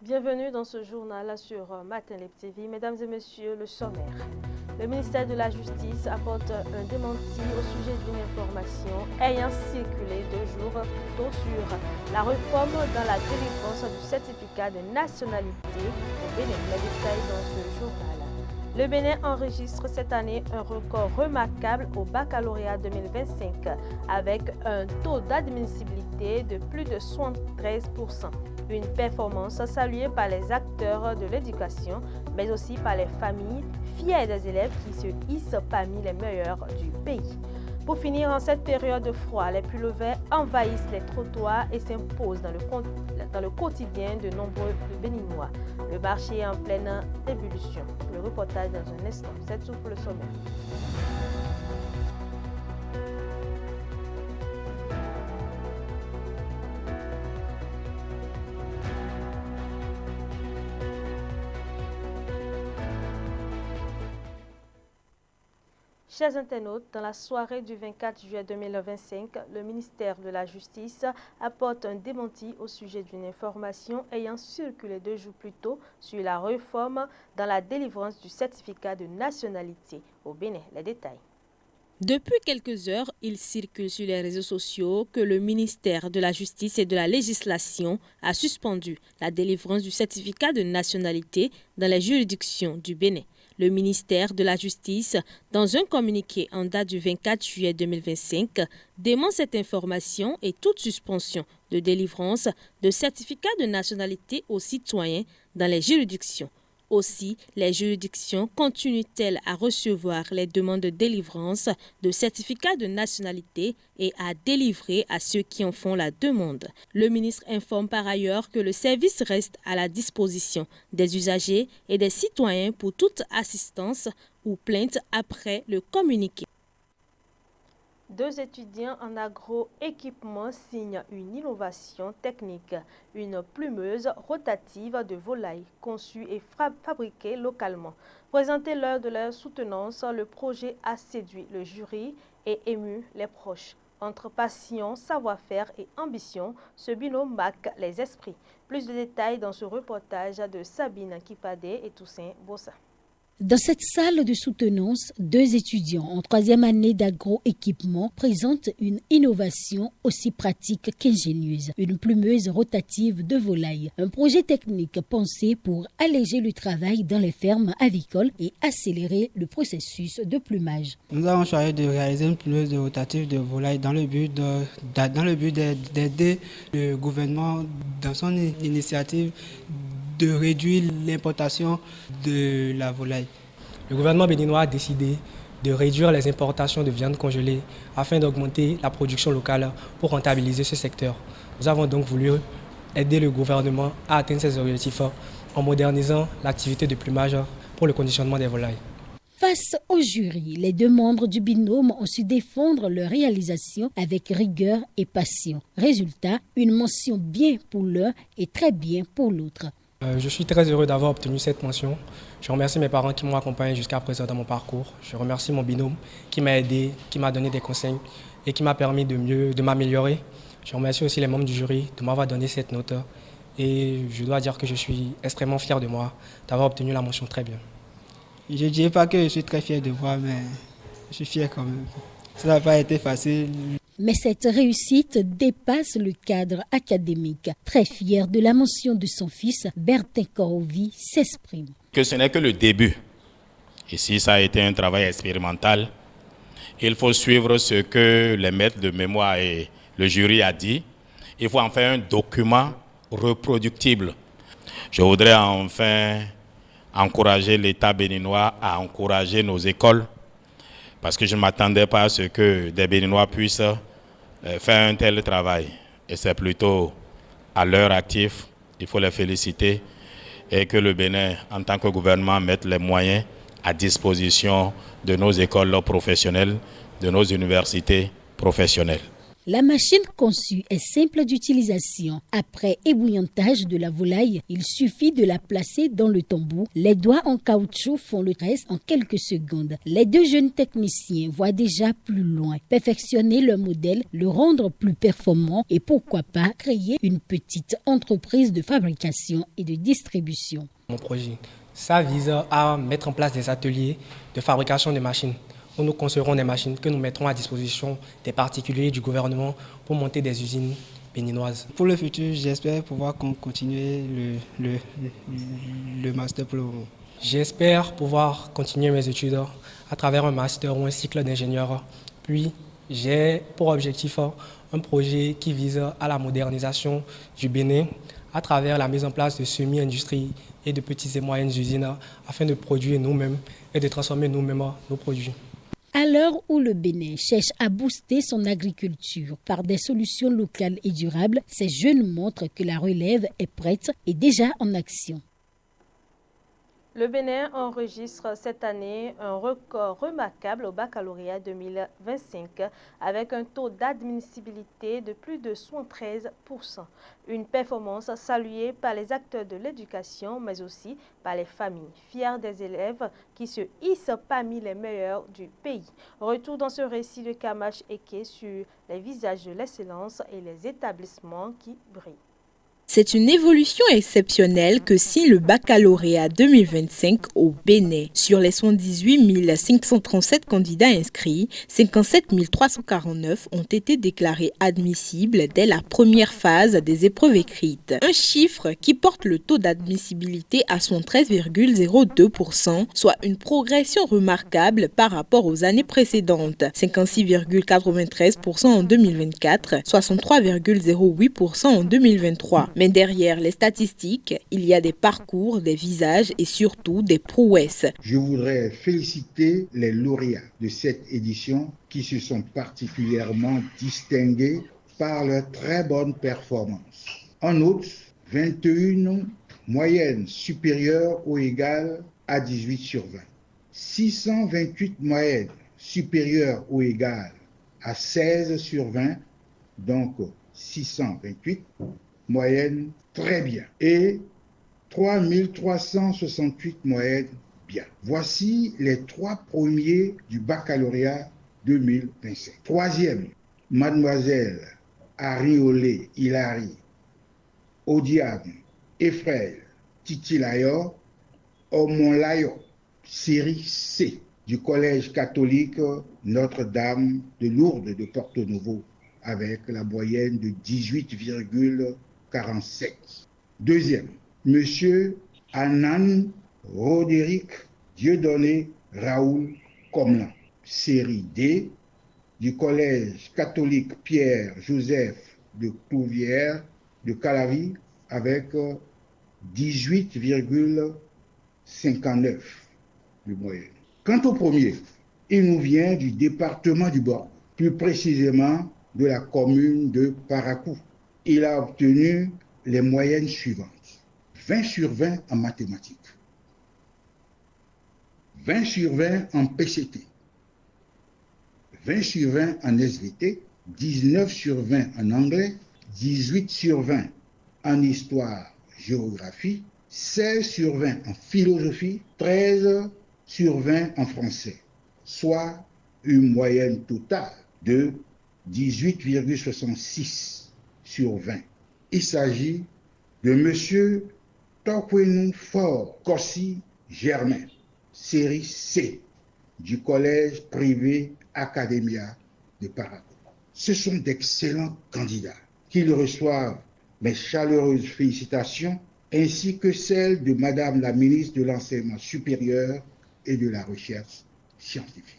Bienvenue dans ce journal sur Matin Lib TV. Mesdames et messieurs, le sommaire. Le ministère de la Justice apporte un démenti au sujet d'une information ayant circulé 2 jours plus tôt sur la réforme dans la délivrance du certificat de nationalité au Bénin. Les détails dans ce journal. Le Bénin enregistre cette année un record remarquable au baccalauréat 2025 avec un taux d'admissibilité de plus de 73%. Une performance saluée par les acteurs de l'éducation, mais aussi par les familles fières des élèves qui se hissent parmi les meilleurs du pays. Pour finir, en cette période de froid, les pullovers envahissent les trottoirs et s'imposent dans le quotidien de nombreux Béninois. Le marché est en pleine ébullition. Le reportage dans un instant. C'est tout pour le sommaire. Chers internautes, dans la soirée du 24 juillet 2025, le ministère de la Justice apporte un démenti au sujet d'une information ayant circulé 2 jours plus tôt sur la réforme dans la délivrance du certificat de nationalité au Bénin. Les détails. Depuis quelques heures, il circule sur les réseaux sociaux que le ministère de la Justice et de la Législation a suspendu la délivrance du certificat de nationalité dans les juridictions du Bénin. Le ministère de la Justice, dans un communiqué en date du 24 juillet 2025, dément cette information et toute suspension de délivrance de certificats de nationalité aux citoyens dans les juridictions. Aussi, les juridictions continuent-elles à recevoir les demandes de délivrance de certificats de nationalité et à délivrer à ceux qui en font la demande. Le ministre informe par ailleurs que le service reste à la disposition des usagers et des citoyens pour toute assistance ou plainte après le communiqué. 2 étudiants en agroéquipement signent une innovation technique, une plumeuse rotative de volaille conçue et fabriquée localement. Présenté lors de leur soutenance, le projet a séduit le jury et ému les proches. Entre passion, savoir-faire et ambition, ce binôme marque les esprits. Plus de détails dans ce reportage de Sabine Kipadé et Toussaint Bossa. Dans cette salle de soutenance, 2 étudiants en 3e année d'agroéquipement présentent une innovation aussi pratique qu'ingénieuse, une plumeuse rotative de volaille. Un projet technique pensé pour alléger le travail dans les fermes avicoles et accélérer le processus de plumage. Nous avons choisi de réaliser une plumeuse rotative de volaille dans le but d'aider le gouvernement dans son initiative de réduire l'importation de la volaille. Le gouvernement béninois a décidé de réduire les importations de viande congelée afin d'augmenter la production locale pour rentabiliser ce secteur. Nous avons donc voulu aider le gouvernement à atteindre ces objectifs en modernisant l'activité de plumage pour le conditionnement des volailles. Face au jury, les 2 membres du binôme ont su défendre leur réalisation avec rigueur et passion. Résultat, une mention bien pour l'un et très bien pour l'autre. Je suis très heureux d'avoir obtenu cette mention. Je remercie mes parents qui m'ont accompagné jusqu'à présent dans mon parcours. Je remercie mon binôme qui m'a aidé, qui m'a donné des conseils et qui m'a permis de m'améliorer. Je remercie aussi les membres du jury de m'avoir donné cette note. Et je dois dire que je suis extrêmement fier de moi d'avoir obtenu la mention très bien. Je ne dirais pas que je suis très fier de moi, mais je suis fier quand même. Ça n'a pas été facile. Mais cette réussite dépasse le cadre académique. Très fier de la mention de son fils, Bertin Korovi s'exprime. Que ce n'est que le début. Ici, ça a été un travail expérimental. Il faut suivre ce que les maîtres de mémoire et le jury a dit. Il faut en faire un document reproductible. Je voudrais enfin encourager l'État béninois à encourager nos écoles parce que je ne m'attendais pas à ce que des Béninois puissent faire un tel travail. Et c'est plutôt à leur actif, il faut les féliciter et que le Bénin, en tant que gouvernement, mette les moyens à disposition de nos écoles professionnelles, de nos universités professionnelles. La machine conçue est simple d'utilisation. Après ébouillantage de la volaille, il suffit de la placer dans le tambour. Les doigts en caoutchouc font le reste en quelques secondes. Les deux jeunes techniciens voient déjà plus loin. Perfectionner le modèle, le rendre plus performant et pourquoi pas créer une petite entreprise de fabrication et de distribution. Mon projet, ça vise à mettre en place des ateliers de fabrication de machines, où nous construirons des machines que nous mettrons à disposition des particuliers et du gouvernement pour monter des usines béninoises. Pour le futur, j'espère pouvoir continuer le master pour le moment. J'espère pouvoir continuer mes études à travers un master ou un cycle d'ingénieur. Puis, j'ai pour objectif un projet qui vise à la modernisation du Bénin à travers la mise en place de semi-industries et de petites et moyennes usines afin de produire nous-mêmes et de transformer nous-mêmes nos produits. À l'heure où le Bénin cherche à booster son agriculture par des solutions locales et durables, ces jeunes montrent que la relève est prête et déjà en action. Le Bénin enregistre cette année un record remarquable au baccalauréat 2025 avec un taux d'admissibilité de plus de 73%. Une performance saluée par les acteurs de l'éducation mais aussi par les familles, fiers des élèves qui se hissent parmi les meilleurs du pays. Retour dans ce récit de Kamash Eke sur les visages de l'excellence et les établissements qui brillent. C'est une évolution exceptionnelle que signe le baccalauréat 2025 au Bénin. Sur les 78 537 candidats inscrits, 57 349 ont été déclarés admissibles dès la première phase des épreuves écrites. Un chiffre qui porte le taux d'admissibilité à 73,02%, soit une progression remarquable par rapport aux années précédentes. 56,93% en 2024, 63,08% en 2023. Mais derrière les statistiques, il y a des parcours, des visages et surtout des prouesses. Je voudrais féliciter les lauréats de cette édition qui se sont particulièrement distingués par leur très bonne performance. En outre, 21 moyennes supérieures ou égales à 18 sur 20. 628 moyennes supérieures ou égales à 16 sur 20, donc 628. Moyenne très bien et 3368 moyennes bien. Voici les 3 premiers du baccalauréat 2025. Troisième, Mademoiselle Ariolé Hilary Odiane Efraël Titilayo Omonlayo, série C du Collège catholique Notre-Dame de Lourdes de Porto-Novo avec la moyenne de 18,47. Deuxième, Monsieur Anan Roderick Dieudonné Raoul Comlan, série D du Collège catholique Pierre-Joseph de Clouvière de Calavi avec 18,59 de moyenne. Quant au premier, il nous vient du département du Bordeaux, plus précisément de la commune de Paracou. Il a obtenu les moyennes suivantes. 20 sur 20 en mathématiques, 20 sur 20 en PCT, 20 sur 20 en SVT, 19 sur 20 en anglais, 18 sur 20 en histoire-géographie, 16 sur 20 en philosophie, 13 sur 20 en français, soit une moyenne totale de 18,66 sur 20. Il s'agit de M. Tokwenu Fort Kossi Germain, série C du collège privé Academia de Paracou. Ce sont d'excellents candidats qui reçoivent mes chaleureuses félicitations ainsi que celles de Madame la ministre de l'Enseignement supérieur et de la Recherche scientifique.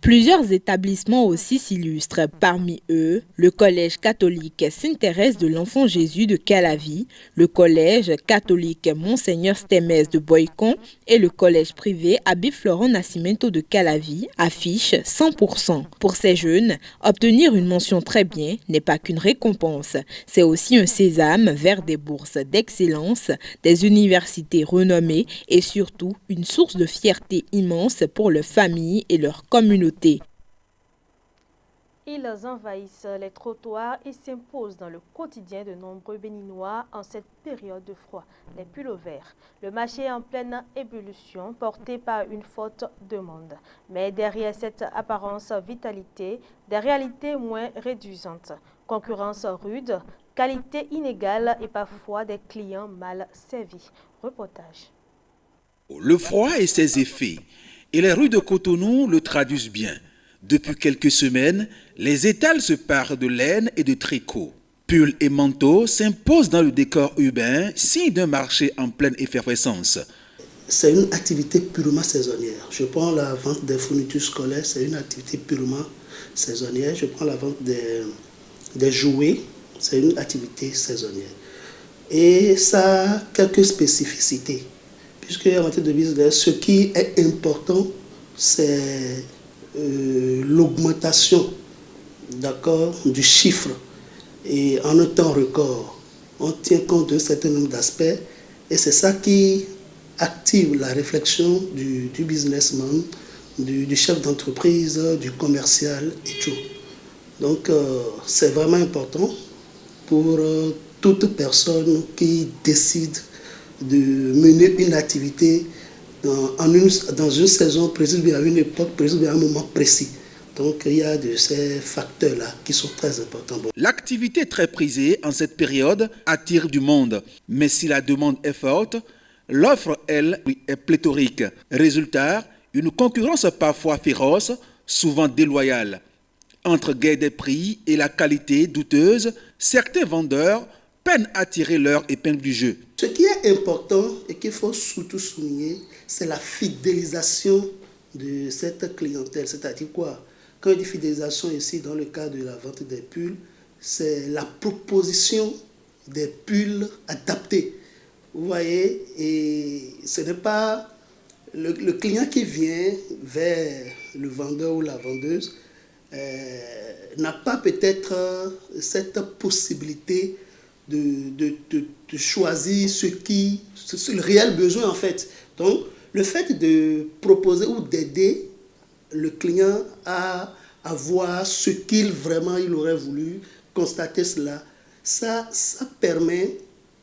Plusieurs établissements aussi s'illustrent. Parmi eux, le collège catholique Sainte-Thérèse de l'Enfant Jésus de Calavi, le collège catholique Monseigneur Stémès de Boycon et le collège privé Abbé Florent Nascimento de Calavi affichent 100%. Pour ces jeunes, obtenir une mention très bien n'est pas qu'une récompense. C'est aussi un sésame vers des bourses d'excellence, des universités renommées et surtout une source de fierté immense pour leurs familles et leurs communautés. Ils envahissent les trottoirs et s'imposent dans le quotidien de nombreux Béninois en cette période de froid. Les pulls verts. Le marché est en pleine ébullition, porté par une forte demande. Mais derrière cette apparence vitalité, des réalités moins réduisantes. Concurrence rude, qualité inégale et parfois des clients mal servis. Reportage. Le froid et ses effets, et les rues de Cotonou le traduisent bien. Depuis quelques semaines, les étals se parent de laine et de tricot. Pulls et manteaux s'imposent dans le décor urbain, signe d'un marché en pleine effervescence. C'est une activité purement saisonnière. Je prends la vente des fournitures scolaires, c'est une activité purement saisonnière. Je prends la vente des jouets, c'est une activité saisonnière. Et ça a quelques spécificités. Puisque en matière de business, ce qui est important, c'est l'augmentation, du chiffre et en un temps record. On tient compte d'un certain nombre d'aspects et c'est ça qui active la réflexion du businessman, du chef d'entreprise, du commercial et tout. Donc c'est vraiment important pour toute personne qui décide de mener une activité dans une saison précise, à une époque précise, à un moment précis. Donc il y a de ces facteurs-là qui sont très importants. L'activité très prisée en cette période attire du monde. Mais si la demande est forte, l'offre, elle, est pléthorique. Résultat, une concurrence parfois féroce, souvent déloyale. Entre guerre des prix et la qualité douteuse, certains vendeurs peinent à tirer leur épingle du jeu. Ce qui est important et qu'il faut surtout souligner, c'est la fidélisation de cette clientèle. C'est-à-dire quoi? Quand il dit fidélisation ici, dans le cas de la vente des pulls, c'est la proposition des pulls adaptés. Vous voyez, et ce n'est pas le client qui vient vers le vendeur ou la vendeuse n'a pas peut-être cette possibilité de choisir le réel besoin en fait. Donc, le fait de proposer ou d'aider le client à voir ce qu'il vraiment il aurait voulu, constater cela, ça permet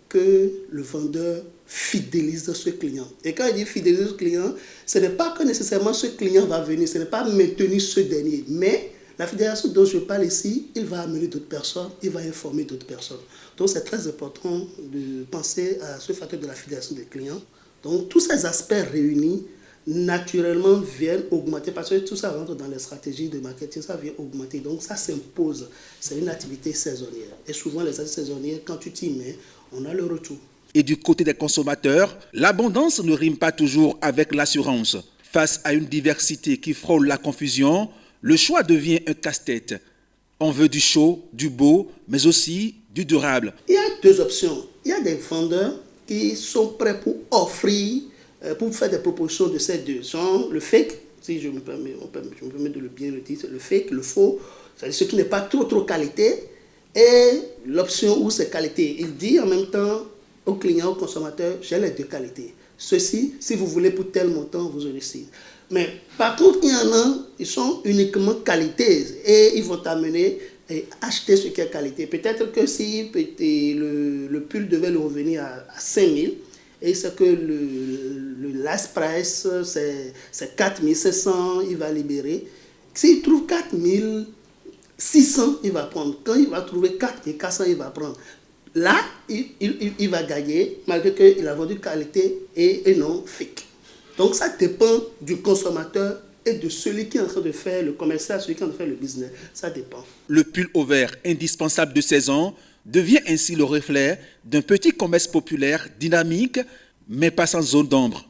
que le vendeur fidélise ce client. Et quand il dit fidéliser ce client, ce n'est pas que nécessairement ce client va venir, ce n'est pas maintenir ce dernier, mais la fidélisation dont je parle ici, il va amener d'autres personnes, il va informer d'autres personnes. Donc c'est très important de penser à ce facteur de la fidélisation des clients. Donc tous ces aspects réunis, naturellement viennent augmenter, parce que tout ça rentre dans les stratégies de marketing, ça vient augmenter. Donc ça s'impose, c'est une activité saisonnière. Et souvent les activités saisonnières, quand tu t'y mets, on a le retour. Et du côté des consommateurs, l'abondance ne rime pas toujours avec l'assurance. Face à une diversité qui frôle la confusion, le choix devient un casse-tête. On veut du chaud, du beau, mais aussi du durable. Il y a deux options. Il y a des vendeurs qui sont prêts pour offrir, pour faire des propositions de ces deux. Genre le fake, si je me permets de le bien le dire, le fake, le faux, c'est-à-dire ce qui n'est pas trop qualité, et l'option où c'est qualité. Il dit en même temps au client, au consommateur, j'ai les deux qualités. Ceci, si vous voulez pour tel montant, vous aurez ci. Mais par contre, il y en a, ils sont uniquement qualité et ils vont t'amener à acheter ce qui est qualité. Peut-être que si le pull devait le revenir à 5 000 et c'est que le last price, c'est 4 500, il va libérer. S'il trouve 4 600, il va prendre. Quand il va trouver 4 400, il va prendre. Là, il va gagner malgré qu'il a vendu qualité et non fake. Donc ça dépend du consommateur et de celui qui est en train de faire le commercial, celui qui est en train de faire le business. Ça dépend. Le pull au vert, indispensable de saison, devient ainsi le reflet d'un petit commerce populaire dynamique, mais pas sans zone d'ombre.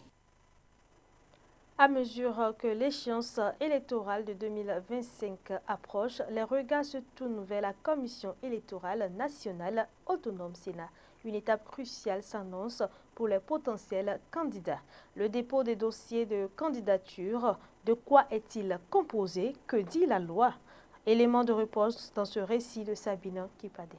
À mesure que l'échéance électorale de 2025 approche, les regards se tournent vers la Commission électorale nationale autonome Sénat. Une étape cruciale s'annonce pour les potentiels candidats. Le dépôt des dossiers de candidature, de quoi est-il composé? Que dit la loi? Élément de réponse dans ce récit de Sabine Kipadé.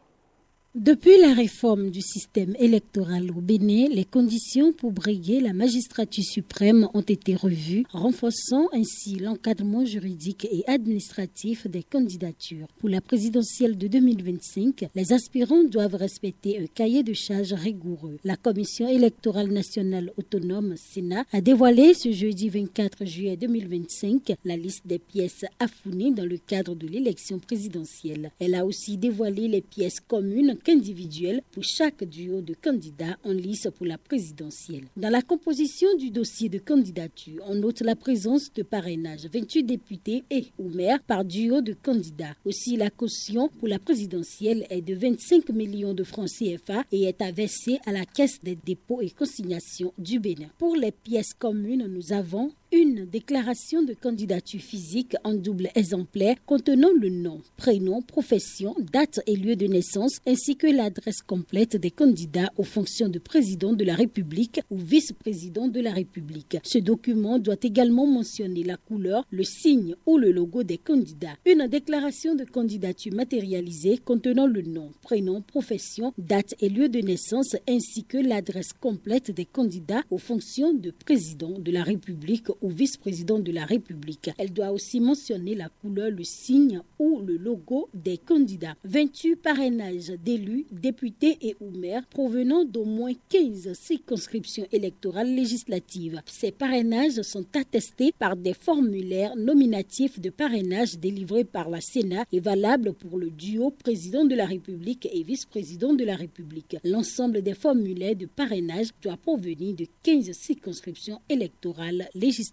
Depuis la réforme du système électoral au Bénin, les conditions pour briguer la magistrature suprême ont été revues, renforçant ainsi l'encadrement juridique et administratif des candidatures. Pour la présidentielle de 2025, les aspirants doivent respecter un cahier de charges rigoureux. La Commission électorale nationale autonome Sénat a dévoilé ce jeudi 24 juillet 2025 la liste des pièces affournées dans le cadre de l'élection présidentielle. Elle a aussi dévoilé les pièces communes individuelle pour chaque duo de candidats en lice pour la présidentielle. Dans la composition du dossier de candidature, on note la présence de parrainage 28 députés et ou maires par duo de candidats. Aussi, la caution pour la présidentielle est de 25 millions de francs CFA et est à verser à la Caisse des dépôts et consignations du Bénin. Pour les pièces communes, nous avons une déclaration de candidature physique en double exemplaire contenant le nom, prénom, profession, date et lieu de naissance ainsi que l'adresse complète des candidats aux fonctions de président de la République ou vice-président de la République. Ce document doit également mentionner la couleur, le signe ou le logo des candidats. Une déclaration de candidature matérialisée contenant le nom, prénom, profession, date et lieu de naissance ainsi que l'adresse complète des candidats aux fonctions de président de la République ou vice-président de la République. Elle doit aussi mentionner la couleur, le signe ou le logo des candidats. 28 parrainages d'élus, députés et ou maires provenant d'au moins 15 circonscriptions électorales législatives. Ces parrainages sont attestés par des formulaires nominatifs de parrainage délivrés par la Sénat et valables pour le duo président de la République et vice-président de la République. L'ensemble des formulaires de parrainage doit provenir de 15 circonscriptions électorales législatives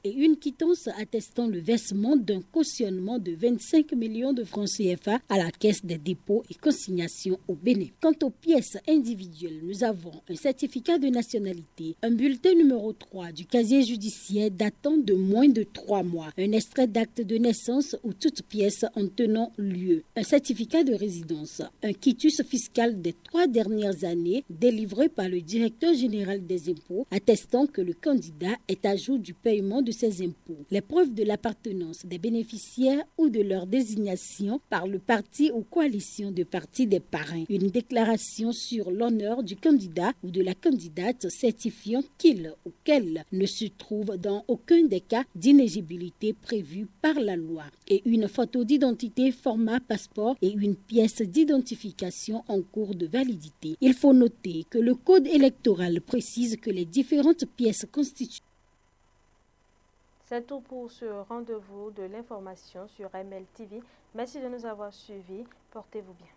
et une quittance attestant le versement d'un cautionnement de 25 millions de francs CFA à la Caisse des dépôts et consignations au Bénin. Quant aux pièces individuelles, nous avons un certificat de nationalité, un bulletin numéro 3 du casier judiciaire datant de moins de 3 mois, un extrait d'acte de naissance ou toute pièce en tenant lieu, un certificat de résidence, un quitus fiscal des 3 dernières années délivré par le directeur général des impôts attestant que le candidat est à jour du paiement de ses impôts, les preuves de l'appartenance des bénéficiaires ou de leur désignation par le parti ou coalition de partis des parrains, une déclaration sur l'honneur du candidat ou de la candidate certifiant qu'il ou qu'elle ne se trouve dans aucun des cas d'inéligibilité prévus par la loi, et une photo d'identité format passeport et une pièce d'identification en cours de validité. Il faut noter que le code électoral précise que les différentes pièces constituent. C'est tout pour ce rendez-vous de l'information sur ML TV. Merci de nous avoir suivis. Portez-vous bien.